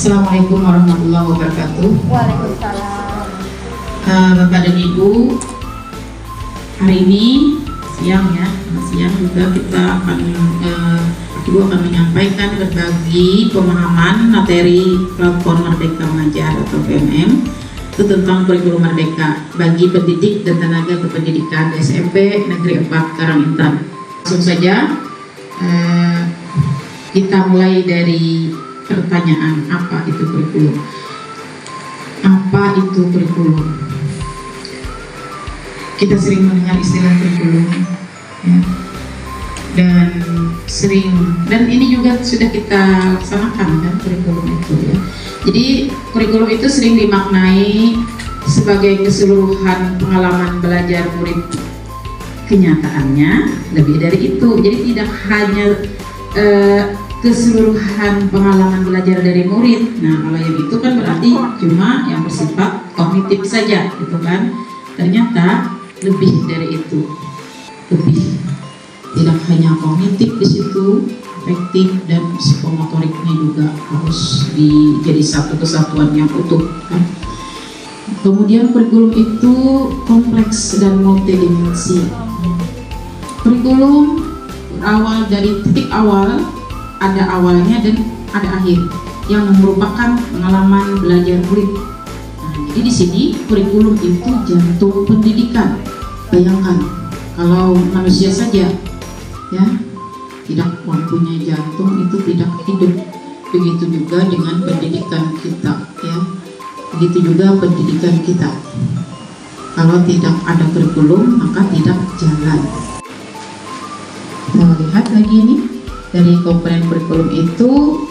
Assalamualaikum warahmatullahi wabarakatuh. Waalaikumsalam. Bapak dan Ibu, hari ini siang juga kita akan Ibu akan menyampaikan berbagi pemahaman materi platform Merdeka Mengajar atau PMM itu tentang kurikulum Merdeka bagi pendidik dan tenaga kependidikan SMP Negeri 4 Karangintan. Langsung saja kita mulai dari pertanyaan, apa itu kurikulum? Apa itu kurikulum? Kita sering mendengar istilah kurikulum, ya. Dan ini juga sudah kita laksanakan kan kurikulum itu, ya. Jadi kurikulum itu sering dimaknai sebagai keseluruhan pengalaman belajar murid. Kenyataannya lebih dari itu. Jadi tidak hanya keseluruhan pengalaman belajar dari murid. Nah, kalau yang itu kan berarti cuma yang bersifat kognitif saja, gitu kan? Ternyata lebih dari itu, tidak hanya kognitif di situ, afektif dan psikomotoriknya juga harus jadi satu kesatuan yang utuh, kan? Kemudian kurikulum itu kompleks dan multidimensi. Kurikulum berawal dari titik awal, ada awalnya dan ada akhir yang merupakan pengalaman belajar murid. Nah, jadi di sini kurikulum itu jantung pendidikan. Bayangkan kalau manusia saja, ya, tidak mempunyai jantung, itu tidak hidup. Begitu juga dengan pendidikan kita, ya. Begitu juga pendidikan kita. Kalau tidak ada kurikulum maka tidak jalan. Kita lihat lagi ini. Dari komponen kurikulum itu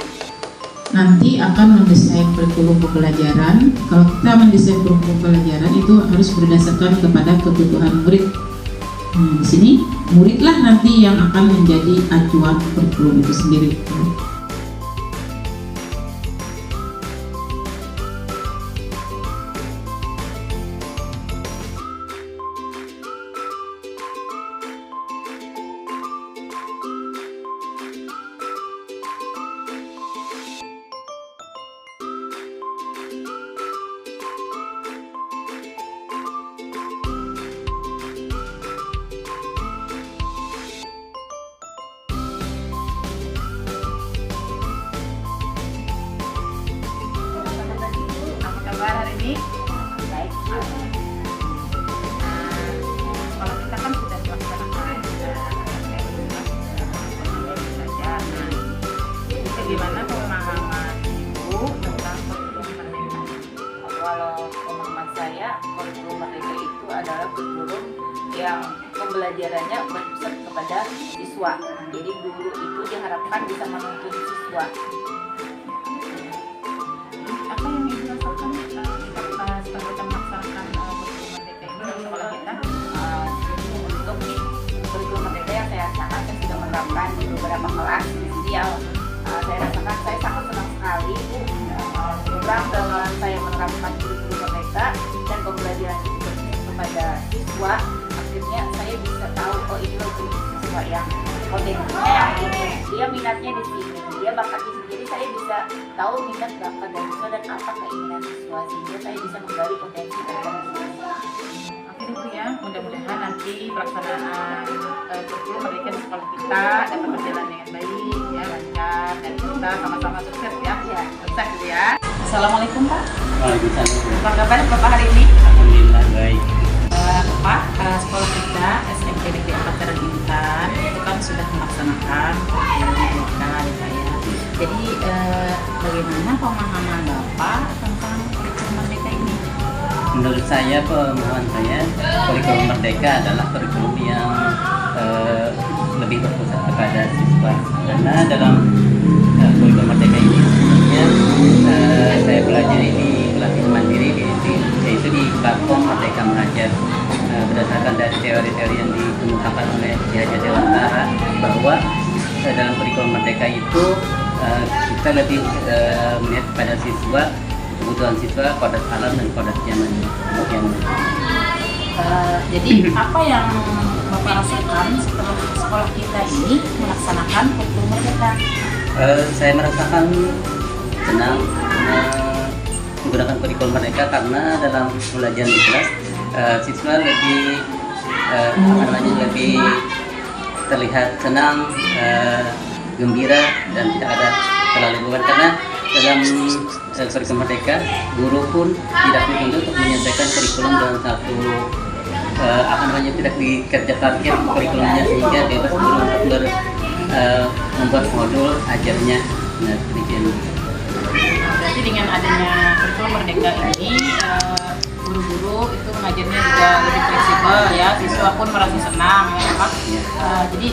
nanti akan mendesain kurikulum pembelajaran. Kalau kita mendesain kurikulum pembelajaran itu harus berdasarkan kepada kebutuhan murid. Nah, di sini muridlah nanti yang akan menjadi acuan kurikulum itu sendiri. Hari ini baik. Kalau kita kan sudah melaksanakan belajar. Jadi gimana pemahaman Ibu tentang kurikulum Merdeka? Kalau pemahaman saya, kurikulum Merdeka itu adalah kurikulum yang pembelajarannya berpusat kepada siswa. Jadi guru itu diharapkan bisa menuntun siswa. Apa yang Ibu rasakan setelah kita melaksanakan kurikulum Merdeka ini di sekolah kita? Untuk kurikulum Merdeka yang saya rasakan, saya sudah menerapkan di beberapa kelas. Jadi yang saya rasakan, saya sangat senang sekali program dalam saya menerapkan kurikulum Merdeka dan pembelajaran itu berpusat kepada siswa. Akhirnya saya bisa tahu, oh ini loh siswa yang potensinya yang ini, dia minatnya di sini, dia bakat di sini. Jadi saya bisa tahu minat bakat dari siswa dan apa keinginan siswa, sehingga saya bisa menggali potensi tertentu. Oke Bu ya, mudah-mudahan nanti pelaksanaan kurikulum Merdeka di sekolah kita dapat berjalan dengan baik, ya, lancar, dan kita sama-sama sukses ya. Ya, sukses ya. Assalamualaikum Pak. Waalaikumsalam. Apa kabar Bapak hari ini? Alhamdulillah baik. Pak, sekolah kita SMP Negeri 4 Karangintan itu kan sudah melaksanakan kurikulum Merdeka ya Pak ya. Jadi bagaimana pemahaman Bapak tentang kurikulum Merdeka ini? Menurut saya, pemahaman saya, kurikulum Merdeka adalah kurikulum yang lebih berpusat kepada siswa. Karena dalam kurikulum Merdeka ini sebenarnya saya belajar ini pelatihan mandiri yaitu di platform Merdeka Mengajar. Berdasarkan dari teori-teori yang dikemukakan oleh Ki Hajar Dewantara, bahwa dalam kurikulum Merdeka itu kita lebih melihat kepada siswa, kebutuhan siswa, kodrat alam dan kodrat zaman. Jadi apa yang Bapak rasakan setelah sekolah kita ini melaksanakan kurikulum Merdeka? Saya merasakan senang menggunakan kurikulum Merdeka karena dalam pembelajaran di kelas siswa lebih lebih terlihat senang, gembira dan tidak ada terlalu beban karena dalam kurikulum Merdeka guru pun tidak dituntut untuk menyampaikan kurikulum dalam satu tidak dikerja target kurikulumnya sehingga bebas guru untuk membuat modul ajarnya. Nah, demikian. Berarti dengan adanya kurikulum Merdeka ini guru-guru itu mengajarnya juga lebih fleksibel ya, siswa pun merasa senang ya Pak. Jadi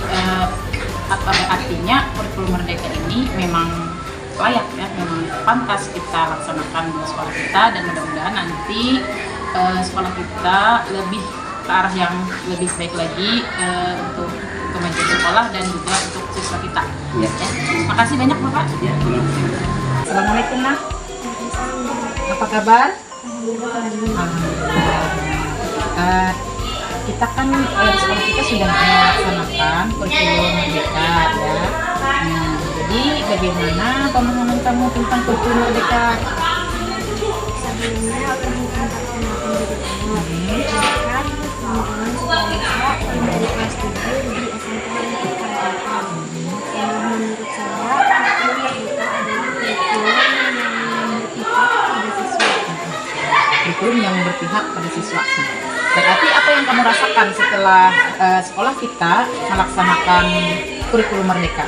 artinya kurikulum Merdeka ini memang layak ya, memang pantas kita laksanakan di sekolah kita, dan mudah-mudahan nanti sekolah kita lebih ke arah yang lebih baik lagi untuk kemajuan sekolah dan juga untuk siswa kita. Ya. Terima kasih banyak Bapak. Ya, terima kasih. Assalamualaikum Nak. Apa kabar? Alhamdulillah. Kita kan di sekolah kita sudah melaksanakan kurikulum Merdeka ya. Jadi bagaimana pemahaman kamu tentang kurikulum Merdeka? Sebelumnya aku minta pendapat teman-teman sekolah yang dari kelas 7 di SMP Merdeka. Yang menurut saya kurikulum Merdeka adalah kurikulum yang berpihak pada siswa. Kurikulum yang berpihak pada siswa. Berarti apa yang kamu rasakan setelah sekolah kita melaksanakan kurikulum Merdeka?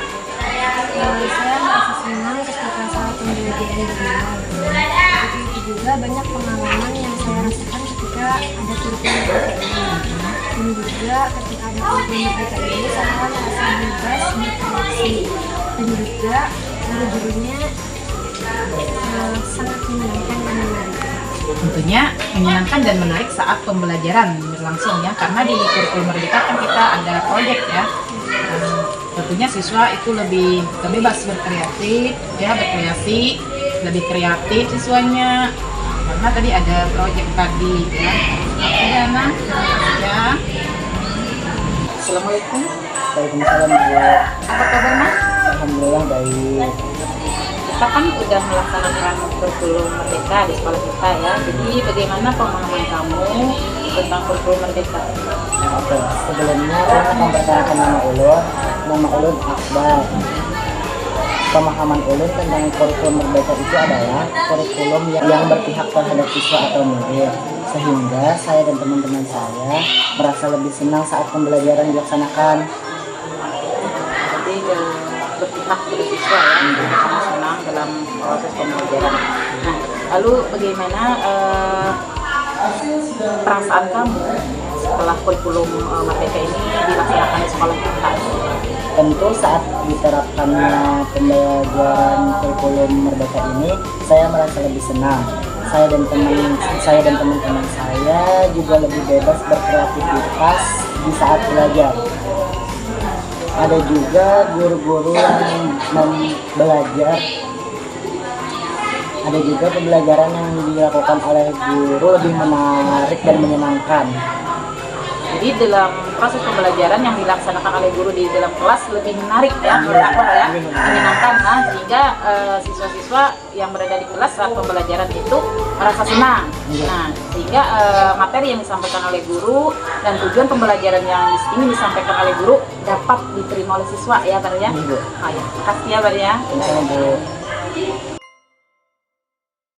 Saya merasa senang ketika saat pembelajaran dimulai. Begitu juga banyak pengalaman yang saya rasakan ketika ada kurikulum Merdeka ini. Dan juga ketika ada kurikulum Merdeka ini saya merasa bebas berkreasi. Dan juga guru-gurunya sangat menyenangkan dan menarik. Tentunya menyenangkan dan menarik saat pembelajaran berlangsung ya, karena di kurikulum Merdeka kan kita ada proyek ya. Tentunya siswa itu lebih bebas berkreatif ya, berkreasi, lebih kreatif siswanya karena tadi ada proyek tadi ya. Oke Ana, ya. Assalamualaikum. Waalaikumsalam Bu. Apa kabar Mas? Alhamdulillah baik. Kita kan sudah melaksanakan kurikulum Merdeka di sekolah kita ya. Jadi bagaimana pemahaman kamu tentang kurikulum Merdeka? Oke, sebelumnya saya akan memperkenalkan nama Ulun. Nama Ulun Akbar. Pemahaman Ulun tentang kurikulum Merdeka itu adalah kurikulum yang berpihak terhadap siswa atau murid, sehingga saya dan teman-teman saya merasa lebih senang saat pembelajaran dilaksanakan. Jadi berpihak pada siswa ya, sama senang dalam proses pembelajaran. Nah, lalu bagaimana perasaan kamu setelah kurikulum Merdeka ini dilaksanakan di sekolah kita? Tentu saat diterapkannya pembelajaran kurikulum Merdeka ini, saya merasa lebih senang. Saya dan teman-teman saya juga lebih bebas berkreativitas di saat belajar. Ada juga guru-guru yang belajar. Ada juga pembelajaran yang dilakukan oleh guru lebih menarik dan menyenangkan. Jadi dalam proses pembelajaran yang dilaksanakan oleh guru di dalam kelas lebih menarik ya, menyenangkan lah, sehingga siswa-siswa yang berada di kelas saat pembelajaran itu merasa senang. Nah, sehingga materi yang disampaikan oleh guru dan tujuan pembelajaran yang ingin disampaikan oleh guru dapat diterima oleh siswa ya Bar ya. Terima kasih ya Bar ya. Sama Bu.